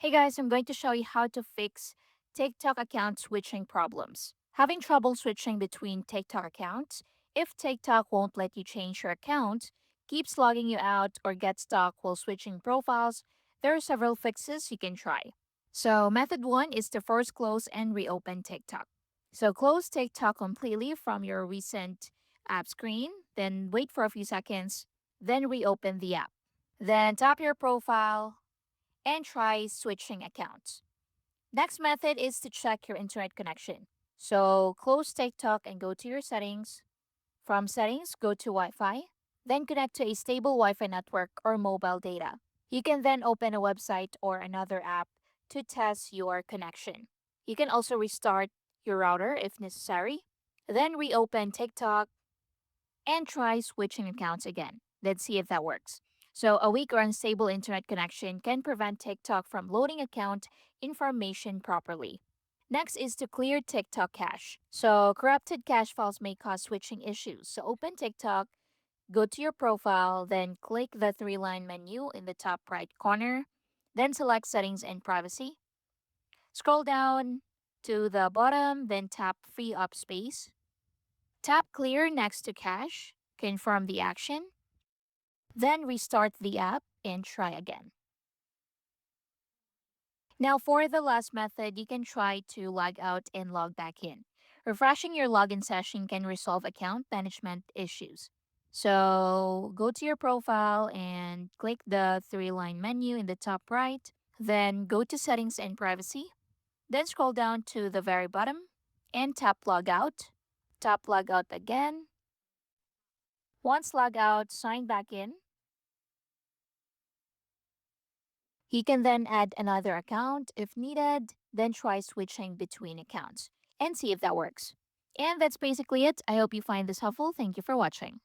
Hey guys, I'm going to show you how to fix TikTok account switching problems. Having trouble switching between TikTok accounts? If TikTok won't let you change your account, keeps logging you out, or gets stuck while switching profiles, there are several fixes you can try. So, method one is to first close and reopen TikTok. So, close TikTok completely from your recent app screen, then wait for a few seconds, then reopen the app. Then tap your profile and try switching accounts. Next method is to check your internet connection. So close TikTok and go to your settings. From settings, go to Wi Fi, then connect to a stable Wi Fi network or mobile data. You can then open a website or another app to test your connection. You can also restart your router if necessary, then reopen TikTok and try switching accounts again. Let's see if that works. So, a weak or unstable internet connection can prevent TikTok from loading account information properly. Next is to clear TikTok cache. So, corrupted cache files may cause switching issues. So, open TikTok, go to your profile, then click the three-line menu in the top right corner, then select Settings and Privacy. Scroll down to the bottom, then tap Free Up Space. Tap Clear next to Cache, confirm the action, then restart the app and try again. Now, for the last method, you can try to log out and log back in. Refreshing your login session can resolve account management issues. So, go to your profile and click the three-line menu in the top right, then go to Settings and Privacy, then scroll down to the very bottom and tap Logout. Tap Logout again. Once logged out, sign back in. You can then add another account if needed, then try switching between accounts and see if that works. And that's basically it. I hope you find this helpful. Thank you for watching.